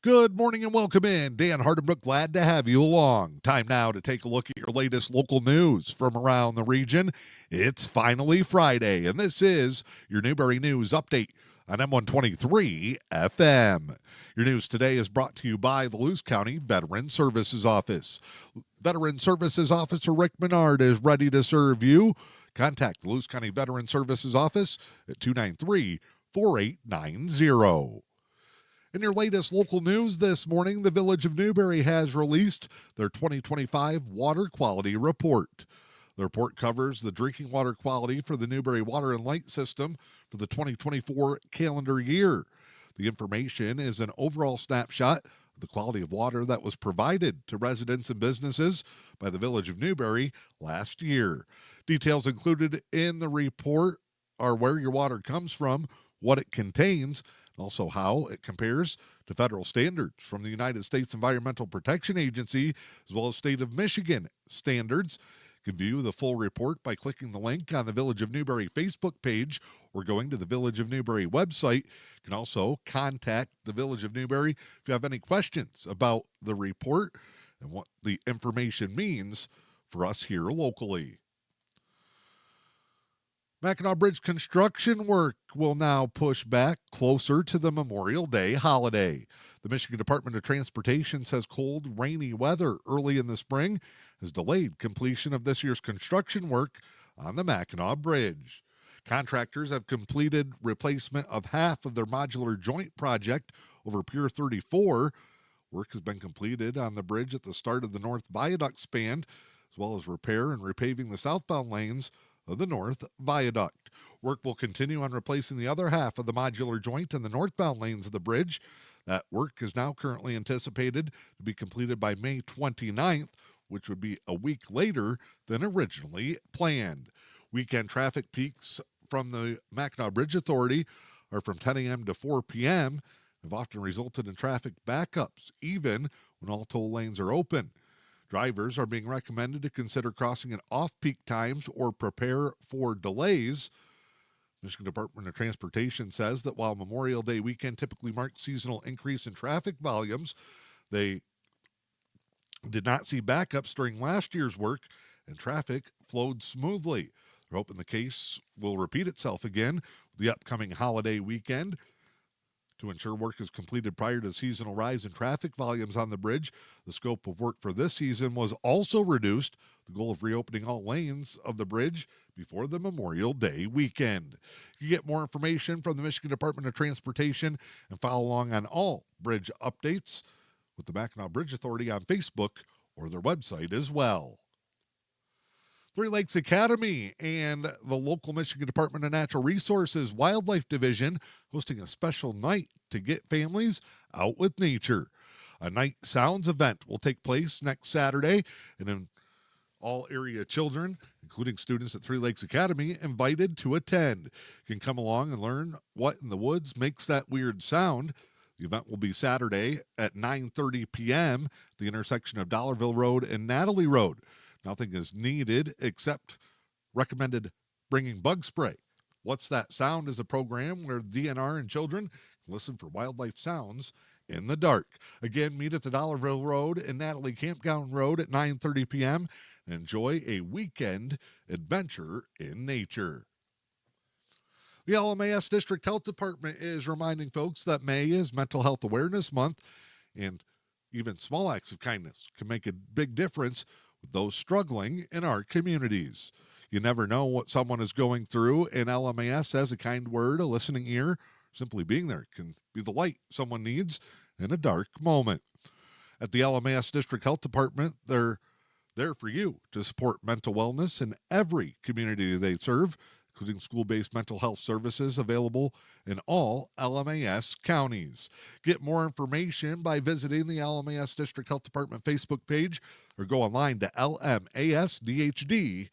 Good morning and welcome in. Dan Hardenbrook, glad to have you along. Time now to take a look at your latest local news from around the region. It's finally Friday, and this is your Newberry News Update on M123 FM. Your news today is brought to you by the Luce County Veteran Services Office. Veteran Services Officer Rick Menard is ready to serve you. Contact the Luce County Veteran Services Office at 293-4890. In your latest local news this morning, the Village of Newberry has released their 2025 Water Quality Report. The report covers the drinking water quality for the Newberry Water and Light System for the 2024 calendar year. The information is an overall snapshot of the quality of water that was provided to residents and businesses by the Village of Newberry last year. Details included in the report are where your water comes from, what it contains, also how it compares to federal standards from the United States Environmental Protection Agency, as well as state of Michigan standards. You can view the full report by clicking the link on the Village of Newberry Facebook page or going to the Village of Newberry website. You can also contact the Village of Newberry if you have any questions about the report and what the information means for us here locally. Mackinac Bridge construction work will now push back closer to the Memorial Day holiday. The Michigan Department of Transportation says cold, rainy weather early in the spring has delayed completion of this year's construction work on the Mackinac Bridge. Contractors have completed replacement of half of their modular joint project over Pier 34. Work has been completed on the bridge at the start of the North Viaduct span, as well as repair and repaving the southbound lanes of the North Viaduct. Work will continue on replacing the other half of the modular joint in the northbound lanes of the bridge. That work is now currently anticipated to be completed by May 29th, which would be a week later than originally planned. Weekend traffic peaks from the Mackinac Bridge Authority are from 10 a.m. to 4 p.m. have often resulted in traffic backups, even when all toll lanes are open. Drivers are being recommended to consider crossing at off-peak times or prepare for delays. Michigan Department of Transportation says that while Memorial Day weekend typically marks seasonal increase in traffic volumes, they did not see backups during last year's work, and traffic flowed smoothly. They're hoping the case will repeat itself again with the upcoming holiday weekend. To ensure work is completed prior to the seasonal rise in traffic volumes on the bridge, the scope of work for this season was also reduced. The goal of reopening all lanes of the bridge before the Memorial Day weekend. You get more information from the Michigan Department of Transportation and follow along on all bridge updates with the Mackinac Bridge Authority on Facebook or their website as well. Three Lakes Academy and the local Michigan Department of Natural Resources Wildlife Division hosting a special night to get families out with nature. A night sounds event will take place next Saturday, and in all area children, including students at Three Lakes Academy, invited to attend. You can come along and learn what in the woods makes that weird sound. The event will be Saturday at 9:30 p.m. at the intersection of Dollarville Road and Natalie Road. Nothing is needed except recommended bringing bug spray. What's That Sound is a program where DNR and children can listen for wildlife sounds in the dark. Again, meet at the Dollarville Road and Natalie Campground Road at 9:30 p.m. and enjoy a weekend adventure in nature. The LMAS District Health Department is reminding folks that May is Mental Health Awareness Month, and even small acts of kindness can make a big difference with those struggling in our communities. You never know what someone is going through, and LMAS says a kind word, a listening ear, simply being there can be the light someone needs in a dark moment. At the LMAS District Health Department, they're there for you to support mental wellness in every community they serve, including school-based mental health services available in all LMAS counties. Get more information by visiting the LMAS District Health Department Facebook page or go online to lmasdhd.org.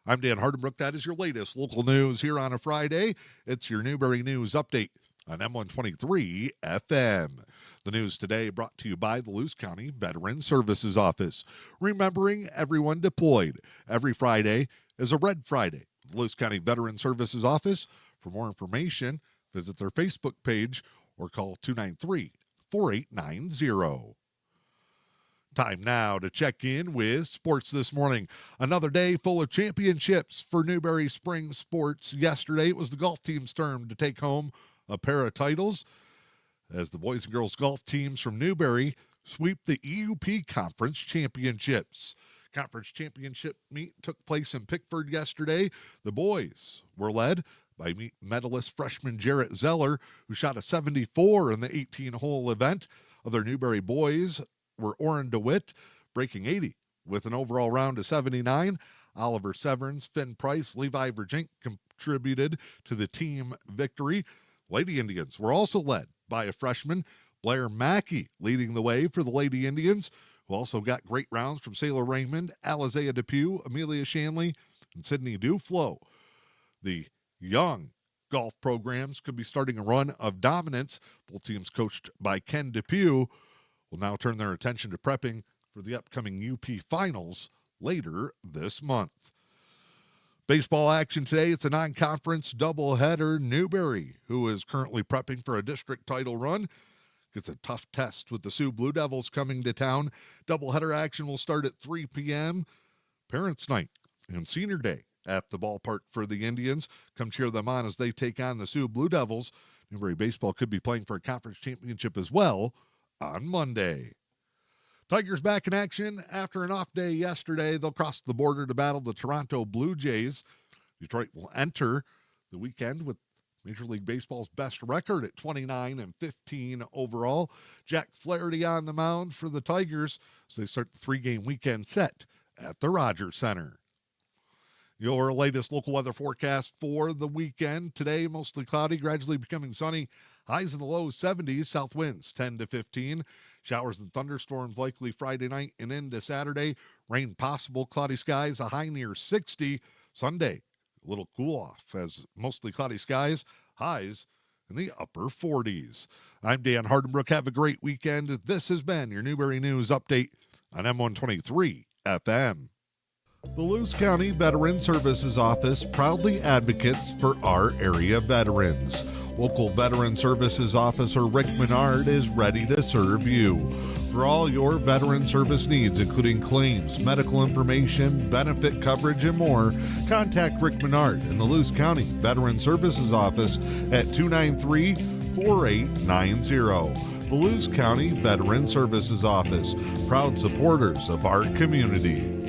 I'm Dan Hardenbrook. That is your latest local news here on a Friday. It's your Newberry News Update on M123 FM. The news today brought to you by the Luce County Veteran Services Office. Remembering everyone deployed. Every Friday is a Red Friday. The Luce County Veteran Services Office. For more information, visit their Facebook page or call 293-4890. Time now to check in with sports this morning. Another day full of championships for Newberry Spring Sports. Yesterday, it was the golf team's turn to take home a pair of titles as the boys and girls golf teams from Newberry sweep the EUP Conference Championships. Conference championship meet took place in Pickford yesterday. The boys were led by medalist freshman Jarrett Zeller, who shot a 74 in the 18-hole event. Other Newberry boys were Oren DeWitt, breaking 80 with an overall round of 79. Oliver Severance, Finn Price, Levi Verjink contributed to the team victory. Lady Indians were also led by a freshman, Blair Mackey, leading the way for the Lady Indians, who also got great rounds from Sailor Raymond, Alizea Depew, Amelia Shanley, and Sydney Duflo. The young golf programs could be starting a run of dominance. Both teams coached by Ken Depew will now turn their attention to prepping for the upcoming UP Finals later this month. Baseball action today. It's a non-conference doubleheader. Newberry, who is currently prepping for a district title run, gets a tough test with the Sioux Blue Devils coming to town. Doubleheader action will start at 3 p.m. Parents' Night and Senior Day at the ballpark for the Indians. Come cheer them on as they take on the Sioux Blue Devils. Newberry baseball could be playing for a conference championship as well on Monday. Tigers back in action after an off day yesterday. They'll cross the border to battle the Toronto Blue Jays. Detroit will enter the weekend with Major League Baseball's best record at 29-15 overall. Jack Flaherty on the mound for the Tigers as they start the 3-game weekend set at the Rogers Center. Your latest local weather forecast for the weekend. Today, mostly cloudy, gradually becoming sunny. Highs in the low 70s, south winds 10 to 15. Showers and thunderstorms likely Friday night and into Saturday. Rain possible, cloudy skies, a high near 60. Sunday, a little cool off as mostly cloudy skies, highs in the upper 40s. I'm Dan Hardenbrook. Have a great weekend. This has been your Newberry News Update on M123 FM. The Luce County Veteran Services Office proudly advocates for our area veterans. Local Veteran Services Officer Rick Menard is ready to serve you. For all your veteran service needs, including claims, medical information, benefit coverage, and more, contact Rick Menard in the Luce County Veteran Services Office at 293-4890. The Luce County Veteran Services Office, proud supporters of our community.